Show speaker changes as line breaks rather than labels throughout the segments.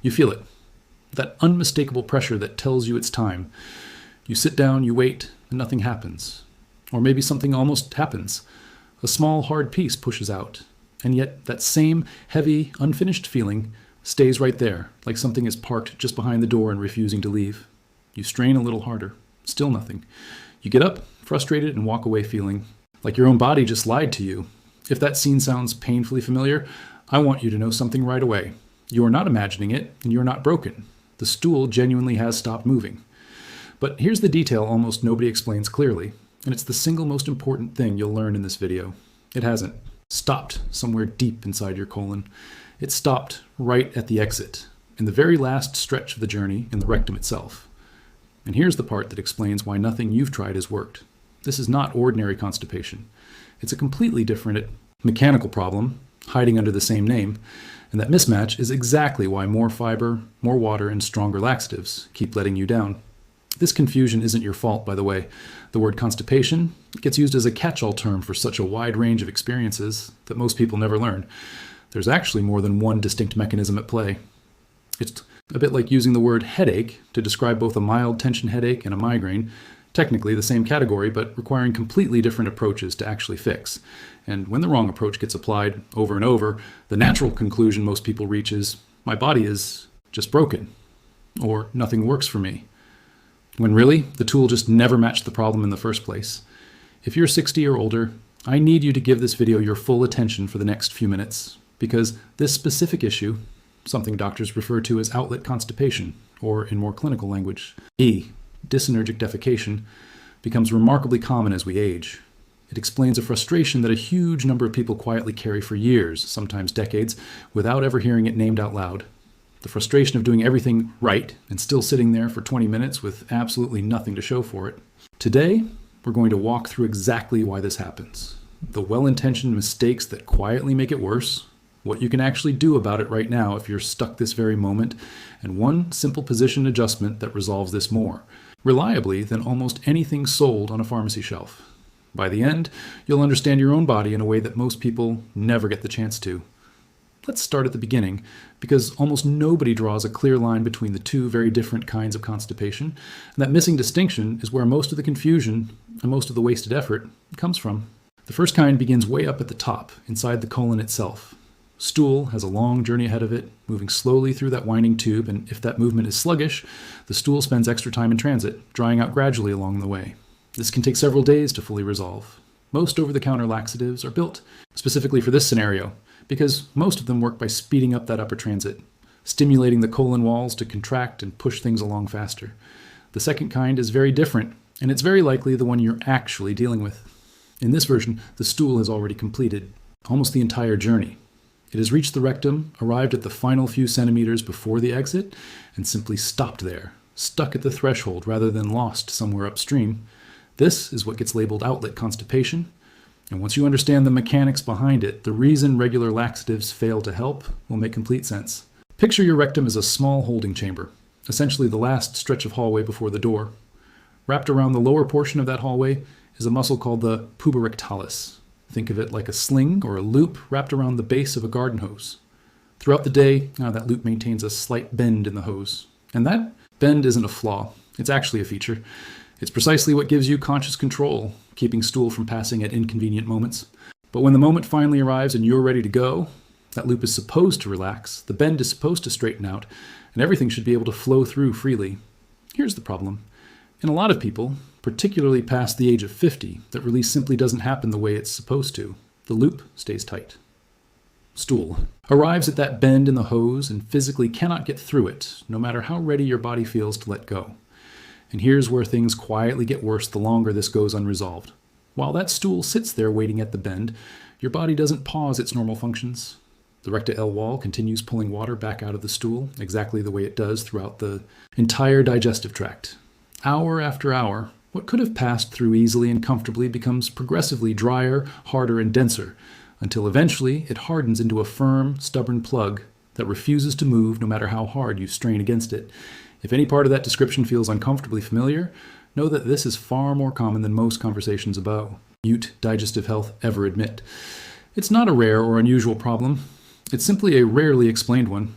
You feel it. That unmistakable pressure that tells you it's time. You sit down, you wait, and nothing happens. Or maybe something almost happens. A small, hard piece pushes out. And yet that same heavy, unfinished feeling stays right there, like something is parked just behind the door and refusing to leave. You strain a little harder. Still nothing. You get up, frustrated, and walk away feeling like your own body just lied to you. If that scene sounds painfully familiar, I want you to know something right away. You are not imagining it, and you are not broken. The stool genuinely has stopped moving. But here's the detail almost nobody explains clearly, and it's the single most important thing you'll learn in this video. It hasn't stopped somewhere deep inside your colon. It stopped right at the exit, in the very last stretch of the journey in the rectum itself. And here's the part that explains why nothing you've tried has worked. This is not ordinary constipation. It's a completely different mechanical problem, hiding under the same name, and that mismatch is exactly why more fiber, more water, and stronger laxatives keep letting you down. This confusion isn't your fault, by the way. The word constipation gets used as a catch-all term for such a wide range of experiences that most people never learn. There's actually more than one distinct mechanism at play. It's a bit like using the word headache to describe both a mild tension headache and a migraine, technically the same category, but requiring completely different approaches to actually fix. And when the wrong approach gets applied over and over, the natural conclusion most people reach is, my body is just broken, or nothing works for me. When really, the tool just never matched the problem in the first place. If you're 60 or older, I need you to give this video your full attention for the next few minutes, because this specific issue, something doctors refer to as outlet constipation, or in more clinical language, Dyssynergic defecation, becomes remarkably common as we age. It explains a frustration that a huge number of people quietly carry for years, sometimes decades, without ever hearing it named out loud. The frustration of doing everything right and still sitting there for 20 minutes with absolutely nothing to show for it. Today, we're going to walk through exactly why this happens. The well-intentioned mistakes that quietly make it worse, what you can actually do about it right now if you're stuck this very moment, and one simple position adjustment that resolves this more reliably than almost anything sold on a pharmacy shelf. By the end, you'll understand your own body in a way that most people never get the chance to. Let's start at the beginning, because almost nobody draws a clear line between the two very different kinds of constipation, and that missing distinction is where most of the confusion and most of the wasted effort comes from. The first kind begins way up at the top, inside the colon itself. Stool has a long journey ahead of it, moving slowly through that winding tube, and if that movement is sluggish, the stool spends extra time in transit, drying out gradually along the way. This can take several days to fully resolve. Most over-the-counter laxatives are built specifically for this scenario, because most of them work by speeding up that upper transit, stimulating the colon walls to contract and push things along faster. The second kind is very different, and it's very likely the one you're actually dealing with. In this version, the stool has already completed almost the entire journey. It has reached the rectum, arrived at the final few centimeters before the exit, and simply stopped there, stuck at the threshold rather than lost somewhere upstream. This is what gets labeled outlet constipation, and once you understand the mechanics behind it, the reason regular laxatives fail to help will make complete sense. Picture your rectum as a small holding chamber, essentially the last stretch of hallway before the door. Wrapped around the lower portion of that hallway is a muscle called the puborectalis. Think of it like a sling or a loop wrapped around the base of a garden hose. Throughout the day, that loop maintains a slight bend in the hose. And that bend isn't a flaw, it's actually a feature. It's precisely what gives you conscious control, keeping stool from passing at inconvenient moments. But when the moment finally arrives and you're ready to go, that loop is supposed to relax, the bend is supposed to straighten out, and everything should be able to flow through freely. Here's the problem. In a lot of people, particularly past the age of 50, that release simply doesn't happen the way it's supposed to. The loop stays tight. Stool arrives at that bend in the hose and physically cannot get through it, no matter how ready your body feels to let go. And here's where things quietly get worse the longer this goes unresolved. While that stool sits there waiting at the bend, your body doesn't pause its normal functions. The recta L wall continues pulling water back out of the stool, exactly the way it does throughout the entire digestive tract. Hour after hour, what could have passed through easily and comfortably becomes progressively drier, harder, and denser, until eventually it hardens into a firm, stubborn plug that refuses to move no matter how hard you strain against it. If any part of that description feels uncomfortably familiar, know that this is far more common than most conversations about digestive health ever admit. It's not a rare or unusual problem. It's simply a rarely explained one.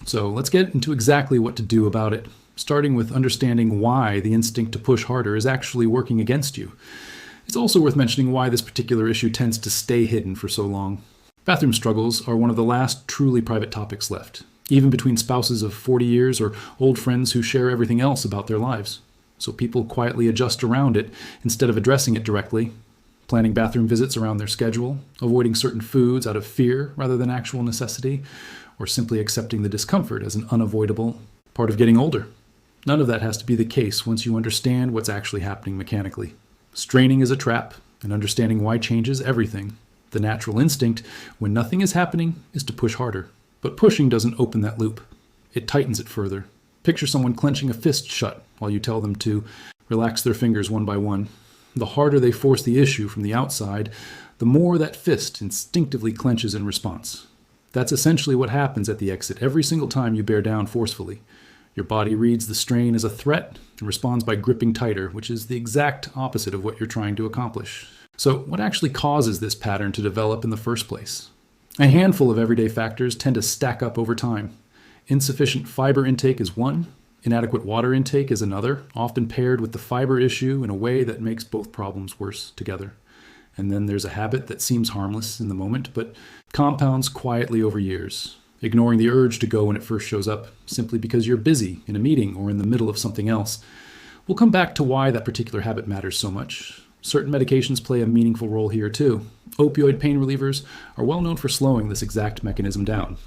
So let's get into exactly what to do about it, starting with understanding why the instinct to push harder is actually working against you. It's also worth mentioning why this particular issue tends to stay hidden for so long. Bathroom struggles are one of the last truly private topics left, even between spouses of 40 years or old friends who share everything else about their lives. So people quietly adjust around it instead of addressing it directly, planning bathroom visits around their schedule, avoiding certain foods out of fear rather than actual necessity, or simply accepting the discomfort as an unavoidable part of getting older. None of that has to be the case once you understand what's actually happening mechanically. Straining is a trap, and understanding why changes everything. The natural instinct, when nothing is happening, is to push harder. But pushing doesn't open that loop. It tightens it further. Picture someone clenching a fist shut while you tell them to relax their fingers one by one. The harder they force the issue from the outside, the more that fist instinctively clenches in response. That's essentially what happens at the exit every single time you bear down forcefully. Your body reads the strain as a threat and responds by gripping tighter, which is the exact opposite of what you're trying to accomplish. So what actually causes this pattern to develop in the first place? A handful of everyday factors tend to stack up over time. Insufficient fiber intake is one, inadequate water intake is another, often paired with the fiber issue in a way that makes both problems worse together. And then there's a habit that seems harmless in the moment, but compounds quietly over years, ignoring the urge to go when it first shows up, simply because you're busy in a meeting or in the middle of something else. We'll come back to why that particular habit matters so much. Certain medications play a meaningful role here too. Opioid pain relievers are well known for slowing this exact mechanism down.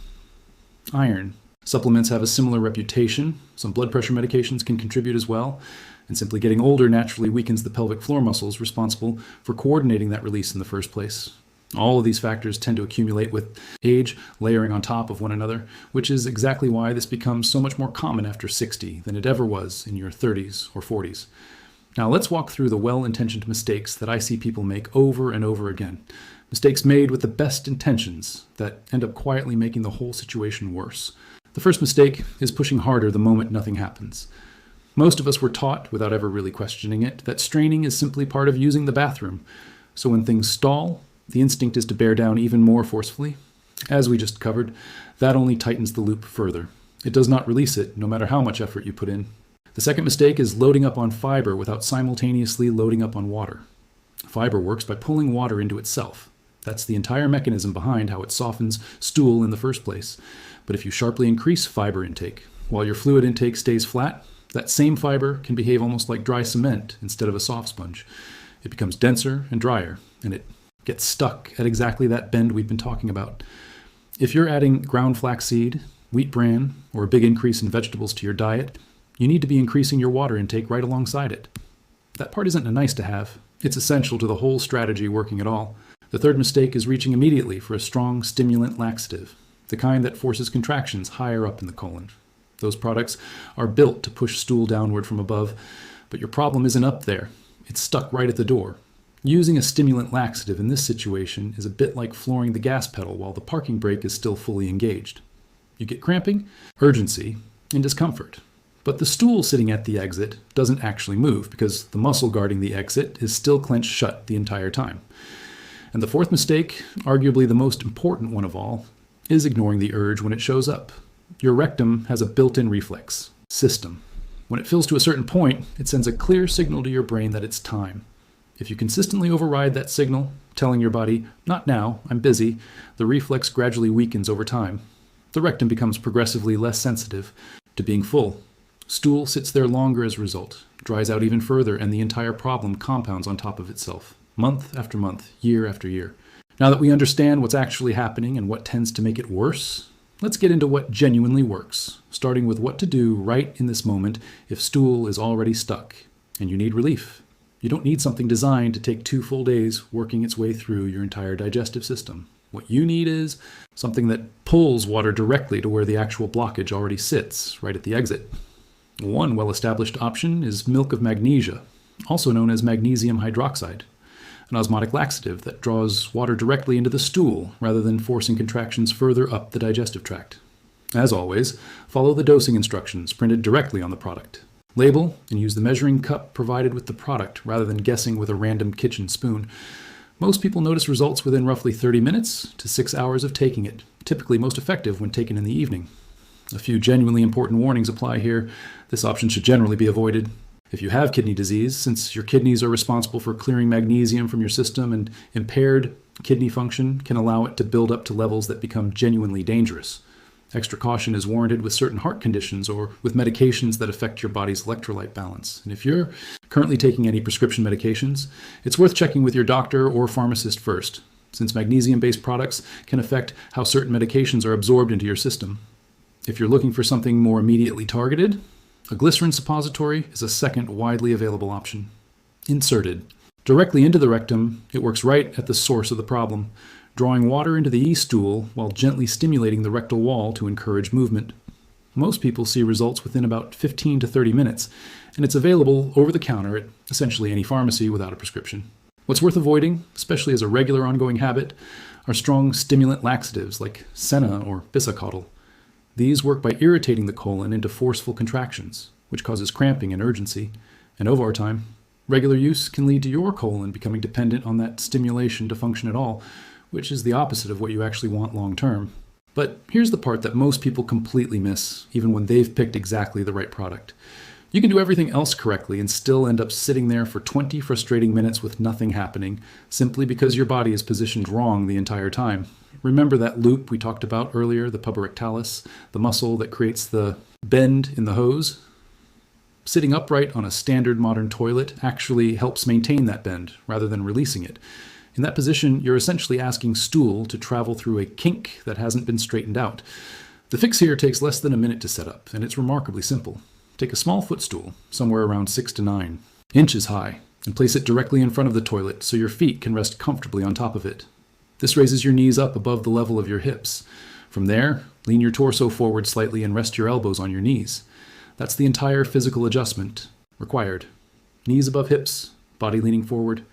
Iron. Supplements have a similar reputation. Some blood pressure medications can contribute as well. And simply getting older naturally weakens the pelvic floor muscles responsible for coordinating that release in the first place. All of these factors tend to accumulate with age layering on top of one another, which is exactly why this becomes so much more common after 60 than it ever was in your 30s or 40s. Now let's walk through the well-intentioned mistakes that I see people make over and over again. Mistakes made with the best intentions that end up quietly making the whole situation worse. The first mistake is pushing harder the moment nothing happens. Most of us were taught, without ever really questioning it, that straining is simply part of using the bathroom. So when things stall, the instinct is to bear down even more forcefully. As we just covered, that only tightens the loop further. It does not release it, no matter how much effort you put in. The second mistake is loading up on fiber without simultaneously loading up on water. Fiber works by pulling water into itself. That's the entire mechanism behind how it softens stool in the first place. But if you sharply increase fiber intake, while your fluid intake stays flat, that same fiber can behave almost like dry cement instead of a soft sponge. It becomes denser and drier, and it gets stuck at exactly that bend we've been talking about. If you're adding ground flaxseed, wheat bran, or a big increase in vegetables to your diet, you need to be increasing your water intake right alongside it. That part isn't a nice to have. It's essential to the whole strategy working at all. The third mistake is reaching immediately for a strong stimulant laxative, the kind that forces contractions higher up in the colon. Those products are built to push stool downward from above, but your problem isn't up there. It's stuck right at the door. Using a stimulant laxative in this situation is a bit like flooring the gas pedal while the parking brake is still fully engaged. You get cramping, urgency, and discomfort. But the stool sitting at the exit doesn't actually move because the muscle guarding the exit is still clenched shut the entire time. And the fourth mistake, arguably the most important one of all, is ignoring the urge when it shows up. Your rectum has a built-in reflex system. When it fills to a certain point, it sends a clear signal to your brain that it's time. If you consistently override that signal, telling your body, "Not now, I'm busy," the reflex gradually weakens over time. The rectum becomes progressively less sensitive to being full. Stool sits there longer as a result, dries out even further, and the entire problem compounds on top of itself, month after month, year after year. Now that we understand what's actually happening and what tends to make it worse, let's get into what genuinely works, starting with what to do right in this moment if stool is already stuck and you need relief. You don't need something designed to take 2 full days working its way through your entire digestive system. What you need is something that pulls water directly to where the actual blockage already sits, right at the exit. One well-established option is milk of magnesia, also known as magnesium hydroxide, an osmotic laxative that draws water directly into the stool rather than forcing contractions further up the digestive tract. As always, follow the dosing instructions printed directly on the product. Label and use the measuring cup provided with the product rather than guessing with a random kitchen spoon. Most people notice results within roughly 30 minutes to 6 hours of taking it, typically most effective when taken in the evening. A few genuinely important warnings apply here. This option should generally be avoided. If you have kidney disease, since your kidneys are responsible for clearing magnesium from your system, and impaired kidney function can allow it to build up to levels that become genuinely dangerous. Extra caution is warranted with certain heart conditions or with medications that affect your body's electrolyte balance. And if you're currently taking any prescription medications, it's worth checking with your doctor or pharmacist first, since magnesium-based products can affect how certain medications are absorbed into your system. If you're looking for something more immediately targeted, a glycerin suppository is a second widely available option. Inserted directly into the rectum, it works right at the source of the problem, drawing water into the stool while gently stimulating the rectal wall to encourage movement. Most people see results within about 15 to 30 minutes, and it's available over the counter at essentially any pharmacy without a prescription. What's worth avoiding, especially as a regular ongoing habit, are strong stimulant laxatives like senna or bisacodyl. These work by irritating the colon into forceful contractions, which causes cramping and urgency, and over our time, regular use can lead to your colon becoming dependent on that stimulation to function at all, which is the opposite of what you actually want long term. But here's the part that most people completely miss, even when they've picked exactly the right product. You can do everything else correctly and still end up sitting there for 20 frustrating minutes with nothing happening, simply because your body is positioned wrong the entire time. Remember that loop we talked about earlier, the puborectalis, the muscle that creates the bend in the hose? Sitting upright on a standard modern toilet actually helps maintain that bend rather than releasing it. In that position, you're essentially asking stool to travel through a kink that hasn't been straightened out. The fix here takes less than a minute to set up, and it's remarkably simple. Take a small footstool, somewhere around 6 to 9 inches high, and place it directly in front of the toilet so your feet can rest comfortably on top of it. This raises your knees up above the level of your hips. From there, lean your torso forward slightly and rest your elbows on your knees. That's the entire physical adjustment required. Knees above hips, body leaning forward,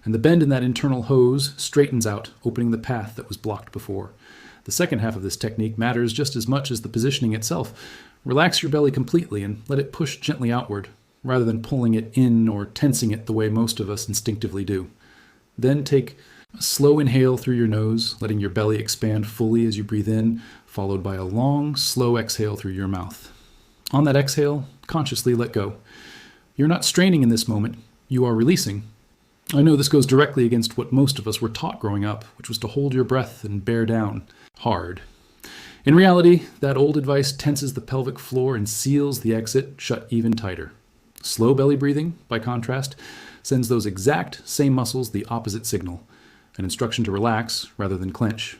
and the bend in that internal hose straightens out, opening the path that was blocked before. The second half of this technique matters just as much as the positioning itself. Relax your belly completely and let it push gently outward, rather than pulling it in or tensing it the way most of us instinctively do. Then take a slow inhale through your nose, letting your belly expand fully as you breathe in, followed by a long, slow exhale through your mouth. On that exhale, consciously let go. You're not straining in this moment, you are releasing. I know this goes directly against what most of us were taught growing up, which was to hold your breath and bear down hard. In reality, that old advice tenses the pelvic floor and seals the exit shut even tighter. Slow belly breathing, by contrast, sends those exact same muscles the opposite signal, an instruction to relax rather than clench.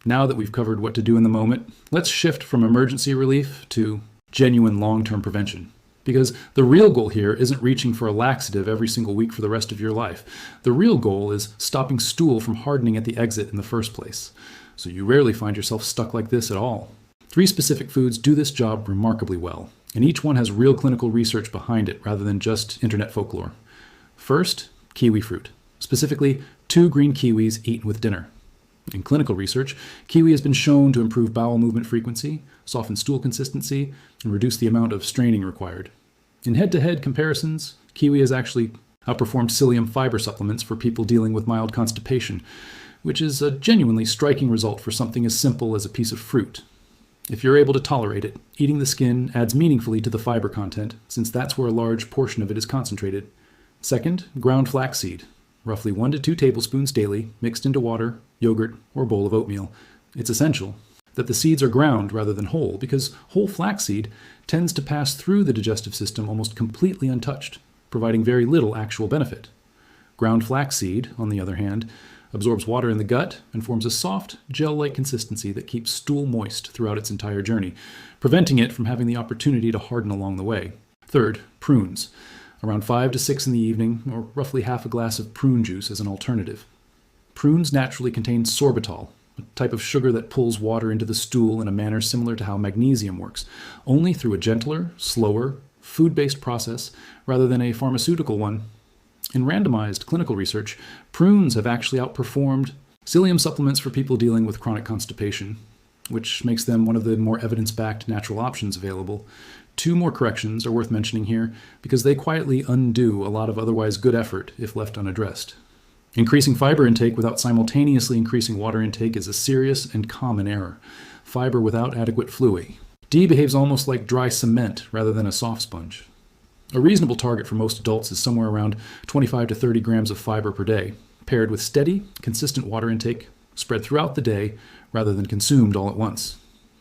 Now that we've covered what to do in the moment, let's shift from emergency relief to genuine long-term prevention. Because the real goal here isn't reaching for a laxative every single week for the rest of your life. The real goal is stopping stool from hardening at the exit in the first place, so you rarely find yourself stuck like this at all. 3 specific foods do this job remarkably well, and each one has real clinical research behind it rather than just internet folklore. First, kiwi fruit, specifically 2 green kiwis eaten with dinner. In clinical research, kiwi has been shown to improve bowel movement frequency, soften stool consistency, and reduce the amount of straining required. In head-to-head comparisons, kiwi has actually outperformed psyllium fiber supplements for people dealing with mild constipation, which is a genuinely striking result for something as simple as a piece of fruit. If you're able to tolerate it, eating the skin adds meaningfully to the fiber content, since that's where a large portion of it is concentrated. Second, ground flaxseed, roughly 1 to 2 tablespoons daily, mixed into water, yogurt, or a bowl of oatmeal. It's essential that the seeds are ground rather than whole, because whole flaxseed tends to pass through the digestive system almost completely untouched, providing very little actual benefit. Ground flaxseed, on the other hand, absorbs water in the gut and forms a soft, gel-like consistency that keeps stool moist throughout its entire journey, preventing it from having the opportunity to harden along the way. Third, prunes, around 5 to 6 in the evening, or roughly half a glass of prune juice as an alternative. Prunes naturally contain sorbitol, a type of sugar that pulls water into the stool in a manner similar to how magnesium works, only through a gentler, slower, food-based process rather than a pharmaceutical one. In randomized clinical research, prunes have actually outperformed psyllium supplements for people dealing with chronic constipation, which makes them one of the more evidence-backed natural options available. 2 more corrections are worth mentioning here because they quietly undo a lot of otherwise good effort if left unaddressed. Increasing fiber intake without simultaneously increasing water intake is a serious and common error. Fiber without adequate fluid D behaves almost like dry cement rather than a soft sponge. A reasonable target for most adults is somewhere around 25 to 30 grams of fiber per day, paired with steady, consistent water intake spread throughout the day rather than consumed all at once.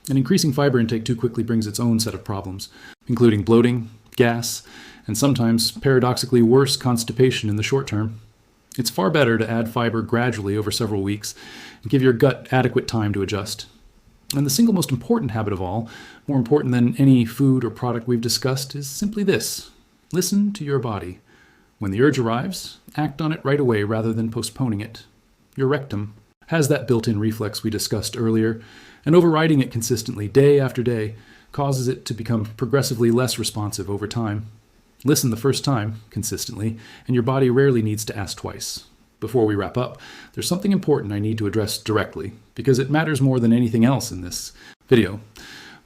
And increasing fiber intake too quickly brings its own set of problems, including bloating, gas, and sometimes, paradoxically, worse constipation in the short term. It's far better to add fiber gradually over several weeks and give your gut adequate time to adjust. And the single most important habit of all, more important than any food or product we've discussed, is simply this. Listen to your body. When the urge arrives, act on it right away rather than postponing it. Your rectum has that built-in reflex we discussed earlier, and overriding it consistently day after day causes it to become progressively less responsive over time. Listen the first time, consistently, and your body rarely needs to ask twice. Before we wrap up, there's something important I need to address directly, because it matters more than anything else in this video.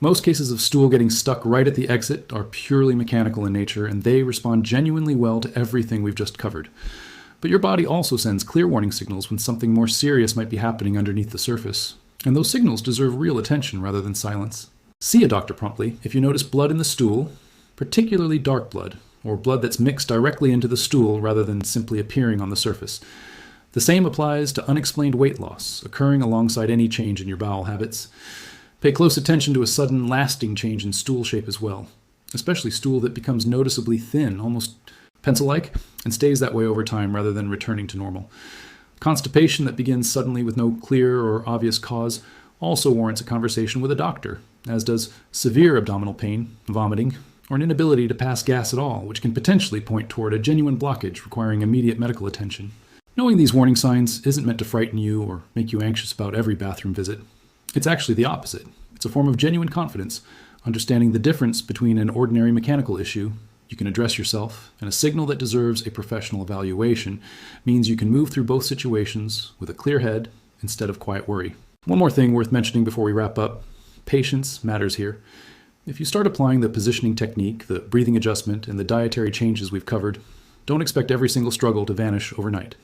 Most cases of stool getting stuck right at the exit are purely mechanical in nature, and they respond genuinely well to everything we've just covered. But your body also sends clear warning signals when something more serious might be happening underneath the surface. And those signals deserve real attention rather than silence. See a doctor promptly if you notice blood in the stool, particularly dark blood, or blood that's mixed directly into the stool rather than simply appearing on the surface. The same applies to unexplained weight loss, occurring alongside any change in your bowel habits. Pay close attention to a sudden, lasting change in stool shape as well, especially stool that becomes noticeably thin, almost pencil-like, and stays that way over time rather than returning to normal. Constipation that begins suddenly with no clear or obvious cause also warrants a conversation with a doctor, as does severe abdominal pain, vomiting, or an inability to pass gas at all, which can potentially point toward a genuine blockage requiring immediate medical attention. Knowing these warning signs isn't meant to frighten you or make you anxious about every bathroom visit. It's actually the opposite. It's a form of genuine confidence, understanding the difference between an ordinary mechanical issue you can address yourself, and a signal that deserves a professional evaluation means you can move through both situations with a clear head instead of quiet worry. One more thing worth mentioning before we wrap up. Patience matters here. If you start applying the positioning technique, the breathing adjustment, and the dietary changes we've covered, don't expect every single struggle to vanish overnight.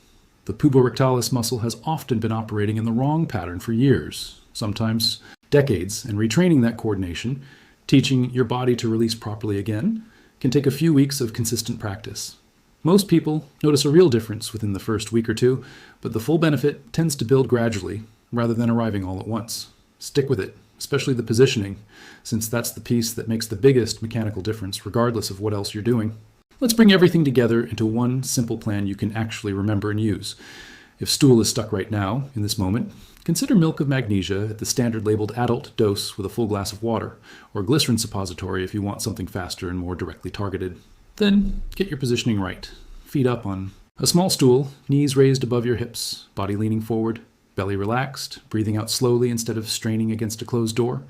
The puborectalis muscle has often been operating in the wrong pattern for years, sometimes decades, and retraining that coordination, teaching your body to release properly again, can take a few weeks of consistent practice. Most people notice a real difference within the first week or two, but the full benefit tends to build gradually rather than arriving all at once. Stick with it, especially the positioning, since that's the piece that makes the biggest mechanical difference regardless of what else you're doing. Let's bring everything together into one simple plan you can actually remember and use. If stool is stuck right now, in this moment, consider milk of magnesia at the standard labeled adult dose with a full glass of water, or glycerin suppository if you want something faster and more directly targeted. Then, get your positioning right. Feet up on a small stool, knees raised above your hips, body leaning forward, belly relaxed, breathing out slowly instead of straining against a closed door.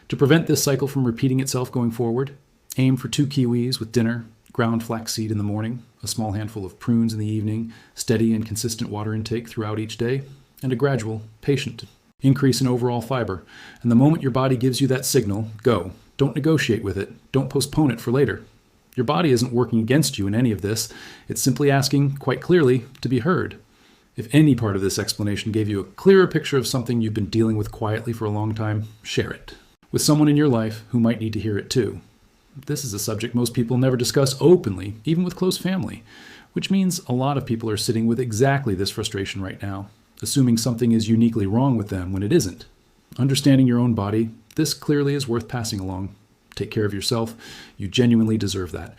To prevent this cycle from repeating itself going forward, aim for 2 kiwis with dinner, ground flaxseed in the morning, a small handful of prunes in the evening, steady and consistent water intake throughout each day, and a gradual, patient increase in overall fiber. And the moment your body gives you that signal, go. Don't negotiate with it. Don't postpone it for later. Your body isn't working against you in any of this. It's simply asking, quite clearly, to be heard. If any part of this explanation gave you a clearer picture of something you've been dealing with quietly for a long time, share it with someone in your life who might need to hear it too. This is a subject most people never discuss openly, even with close family, which means a lot of people are sitting with exactly this frustration right now, assuming something is uniquely wrong with them when it isn't. Understanding your own body, this clearly is worth passing along. Take care of yourself. You genuinely deserve that.